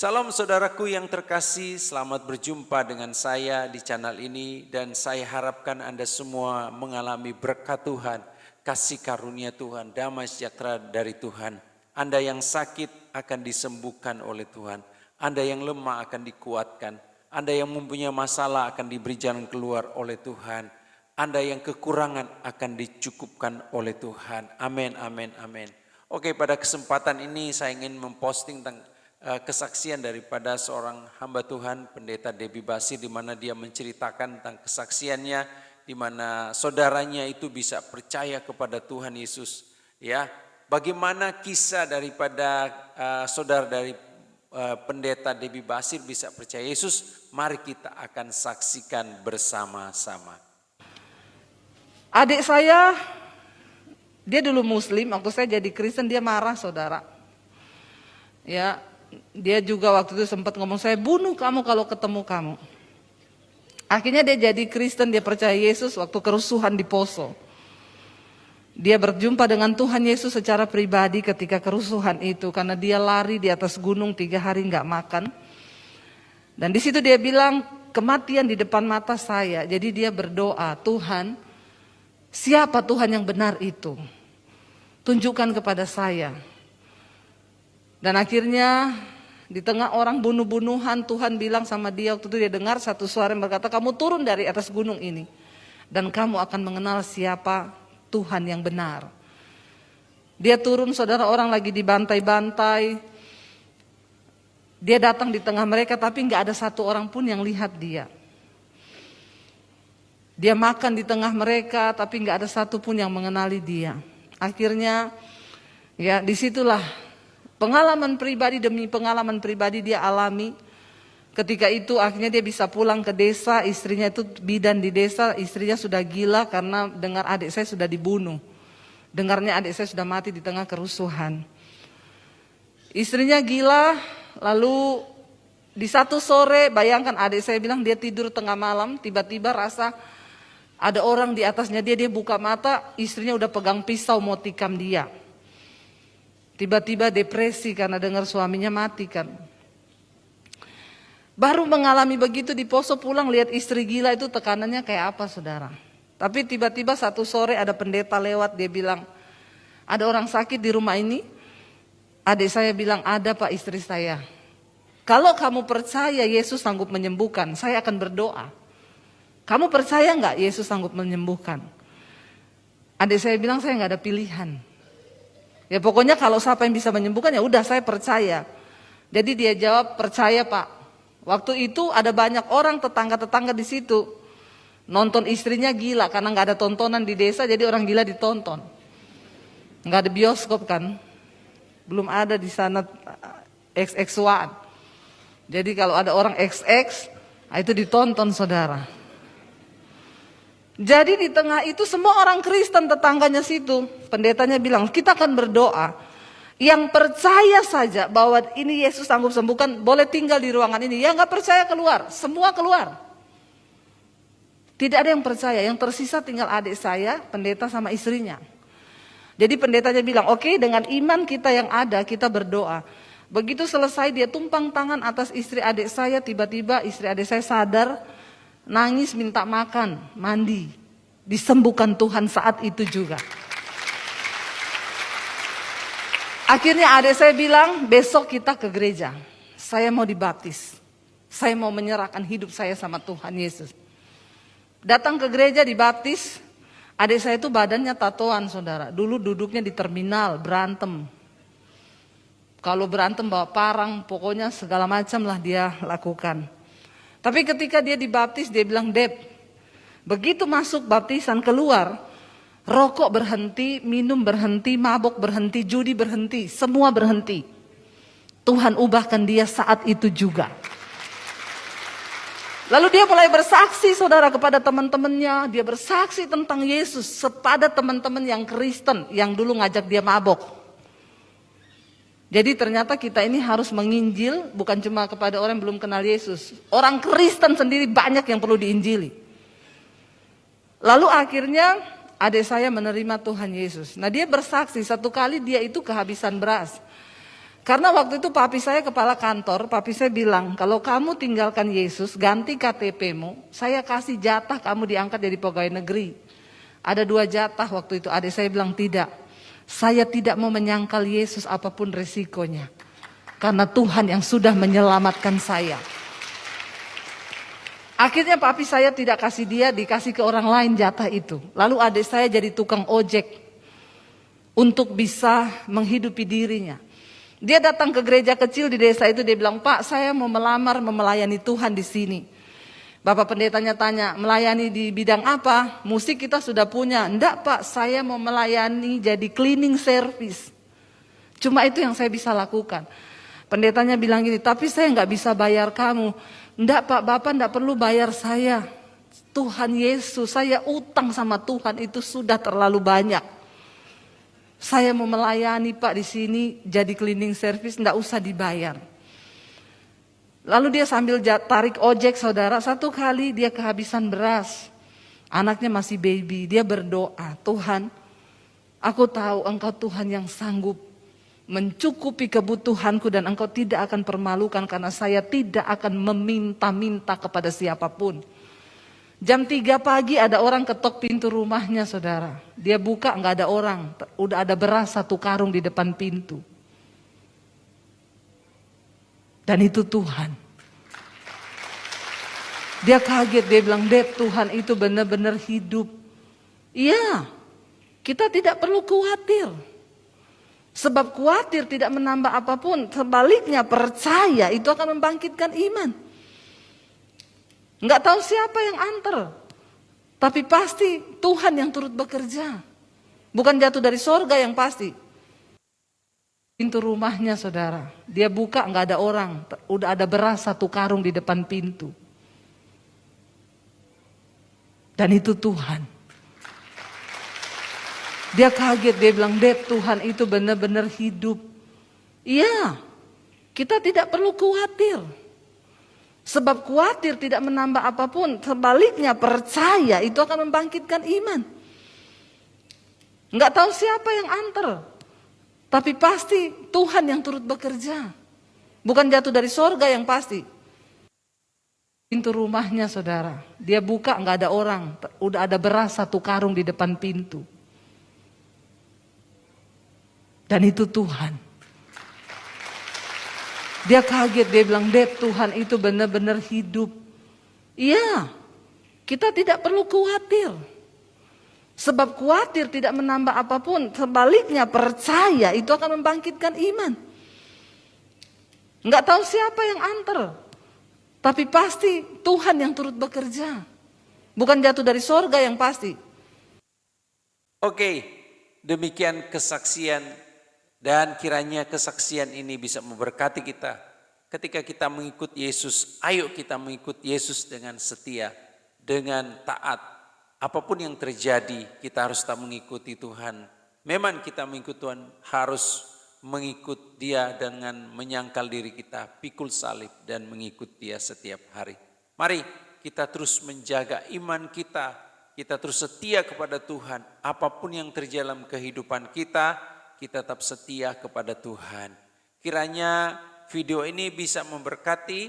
Salam saudaraku yang terkasih, selamat berjumpa dengan saya di channel ini dan saya harapkan Anda semua mengalami berkat Tuhan, kasih karunia Tuhan, damai sejahtera dari Tuhan. Anda yang sakit akan disembuhkan oleh Tuhan, Anda yang lemah akan dikuatkan, Anda yang mempunyai masalah akan diberi jalan keluar oleh Tuhan, Anda yang kekurangan akan dicukupkan oleh Tuhan. Amin, amin, amin. Oke, pada kesempatan ini saya ingin memposting tentang kesaksian daripada seorang hamba Tuhan, Pendeta Debbie Basir, di mana dia menceritakan tentang kesaksiannya, di mana saudaranya itu bisa percaya kepada Tuhan Yesus. Ya, bagaimana kisah daripada saudara dari Pendeta Debbie Basir bisa percaya Yesus? Mari kita akan saksikan bersama-sama. Adik saya, dia dulu Muslim, waktu saya jadi Kristen dia marah, saudara. Ya, dia juga waktu itu sempat ngomong, saya bunuh kamu kalau ketemu kamu. Akhirnya dia jadi Kristen, dia percaya Yesus waktu kerusuhan di Poso. Dia berjumpa dengan Tuhan Yesus secara pribadi ketika kerusuhan itu, karena dia lari di atas gunung 3 hari nggak makan. Dan di situ dia bilang, kematian di depan mata saya. Jadi dia berdoa, Tuhan, siapa Tuhan yang benar itu? Tunjukkan kepada saya. Dan akhirnya di tengah orang bunuh-bunuhan, Tuhan bilang sama dia, waktu itu dia dengar satu suara yang berkata, kamu turun dari atas gunung ini dan kamu akan mengenal siapa Tuhan yang benar. Dia turun, saudara, orang lagi dibantai-bantai. Dia datang di tengah mereka tapi gak ada satu orang pun yang lihat dia. Dia makan di tengah mereka tapi gak ada satu pun yang mengenali dia. Akhirnya ya disitulah pengalaman pribadi demi pengalaman pribadi dia alami. Ketika itu akhirnya dia bisa pulang ke desa, istrinya itu bidan di desa, istrinya sudah gila karena dengar adik saya sudah dibunuh. Dengarnya adik saya sudah mati di tengah kerusuhan. Istrinya gila, lalu di satu sore, bayangkan adik saya bilang dia tidur tengah malam, tiba-tiba rasa ada orang di atasnya dia buka mata, istrinya udah pegang pisau mau tikam dia. Tiba-tiba depresi karena dengar suaminya mati kan. Baru mengalami begitu di Poso, pulang lihat istri gila itu tekanannya kayak apa, saudara. Tapi tiba-tiba satu sore ada pendeta lewat, dia bilang, ada orang sakit di rumah ini. Adik saya bilang, ada Pak, istri saya. Kalau kamu percaya Yesus sanggup menyembuhkan, saya akan berdoa. Kamu percaya nggak Yesus sanggup menyembuhkan? Adik saya bilang, saya nggak ada pilihan. Ya pokoknya kalau siapa yang bisa menyembuhkan ya udah saya percaya. Jadi dia jawab, percaya Pak. Waktu itu ada banyak orang tetangga-tetangga di situ nonton istrinya gila karena nggak ada tontonan di desa, jadi orang gila ditonton. Nggak ada bioskop kan, belum ada di sana XX1. Jadi kalau ada orang XX, itu ditonton, saudara. Jadi di tengah itu semua orang Kristen tetangganya situ. Pendetanya bilang, kita akan berdoa. Yang percaya saja bahwa ini Yesus sanggup sembuhkan, boleh tinggal di ruangan ini. Yang gak percaya keluar, semua keluar. Tidak ada yang percaya, yang tersisa tinggal adik saya, pendeta sama istrinya. Jadi pendetanya bilang, oke, dengan iman kita yang ada, kita berdoa. Begitu selesai dia tumpang tangan atas istri adik saya, tiba-tiba istri adik saya sadar, nangis minta makan, mandi. Disembuhkan Tuhan saat itu juga. Akhirnya adik saya bilang, besok kita ke gereja. Saya mau dibaptis. Saya mau menyerahkan hidup saya sama Tuhan Yesus. Datang ke gereja dibaptis. Adik saya itu badannya tatoan, saudara. Dulu duduknya di terminal, berantem. Kalau berantem bawa parang, pokoknya segala macam lah dia lakukan. Tapi ketika dia dibaptis, dia bilang, Deb, begitu masuk baptisan keluar, rokok berhenti, minum berhenti, mabok berhenti, judi berhenti, semua berhenti. Tuhan ubahkan dia saat itu juga. Lalu dia mulai bersaksi, saudara, kepada teman-temannya. Dia bersaksi tentang Yesus kepada teman-teman yang Kristen yang dulu ngajak dia mabok. Jadi ternyata kita ini harus menginjil bukan cuma kepada orang yang belum kenal Yesus. Orang Kristen sendiri banyak yang perlu diinjili. Lalu akhirnya adik saya menerima Tuhan Yesus. Nah dia bersaksi, satu kali dia itu kehabisan beras. Karena waktu itu papi saya kepala kantor, papi saya bilang, kalau kamu tinggalkan Yesus, ganti KTP-mu, saya kasih jatah kamu diangkat jadi pegawai negeri. Ada 2 jatah waktu itu, adik saya bilang tidak. Saya tidak mau menyangkal Yesus apapun resikonya. Karena Tuhan yang sudah menyelamatkan saya. Akhirnya papi saya tidak kasih dia, dikasih ke orang lain jatah itu. Lalu adik saya jadi tukang ojek untuk bisa menghidupi dirinya. Dia datang ke gereja kecil di desa itu, dia bilang, Pak, saya mau melamar melayani Tuhan di sini. Bapak pendetanya tanya, melayani di bidang apa? Musik kita sudah punya. Enggak Pak, saya mau melayani jadi cleaning service. Cuma itu yang saya bisa lakukan. Pendetanya bilang gini, tapi saya nggak bisa bayar kamu. Enggak Pak, Bapak enggak perlu bayar saya. Tuhan Yesus, saya utang sama Tuhan itu sudah terlalu banyak. Saya mau melayani Pak di sini jadi cleaning service, enggak usah dibayar. Lalu dia sambil tarik ojek saudara, satu kali dia kehabisan beras. Anaknya masih baby, dia berdoa, Tuhan, aku tahu Engkau Tuhan yang sanggup mencukupi kebutuhanku dan Engkau tidak akan permalukan karena saya tidak akan meminta-minta kepada siapapun. Jam 3 pagi ada orang ketok pintu rumahnya saudara. Dia buka nggak ada orang, udah ada beras 1 karung di depan pintu. Dan itu Tuhan. Dia kaget, dia bilang, Dad, Tuhan itu benar-benar hidup. Iya, kita tidak perlu khawatir. Sebab khawatir tidak menambah apapun, sebaliknya percaya itu akan membangkitkan iman. Enggak tahu siapa yang antar, tapi pasti Tuhan yang turut bekerja. Bukan jatuh dari sorga yang pasti. Pintu rumahnya saudara, dia buka nggak ada orang, udah ada beras 1 karung di depan pintu. Dan itu Tuhan. Dia kaget, dia bilang, Dad, Tuhan itu benar-benar hidup. Iya, kita tidak perlu khawatir. Sebab khawatir tidak menambah apapun, sebaliknya percaya itu akan membangkitkan iman. Enggak tahu siapa yang antar, tapi pasti Tuhan yang turut bekerja. Bukan jatuh dari sorga yang pasti. Pintu rumahnya saudara, dia buka nggak ada orang, udah ada beras 1 karung di depan pintu. Dan itu Tuhan. Dia kaget, dia bilang, Dad, Tuhan itu benar-benar hidup. Iya, kita tidak perlu khawatir. Sebab khawatir tidak menambah apapun, sebaliknya percaya itu akan membangkitkan iman. Enggak tahu siapa yang antar, tapi pasti Tuhan yang turut bekerja. Bukan jatuh dari sorga yang pasti. Oke, demikian kesaksian. Dan kiranya kesaksian ini bisa memberkati kita. Ketika kita mengikut Yesus, ayo kita mengikut Yesus dengan setia, dengan taat. Apapun yang terjadi, kita harus tak mengikuti Tuhan. Memang kita mengikut Tuhan harus mengikut Dia dengan menyangkal diri kita, pikul salib dan mengikut Dia setiap hari. Mari kita terus menjaga iman kita terus setia kepada Tuhan. Apapun yang terjadi dalam kehidupan kita tetap setia kepada Tuhan. Kiranya video ini bisa memberkati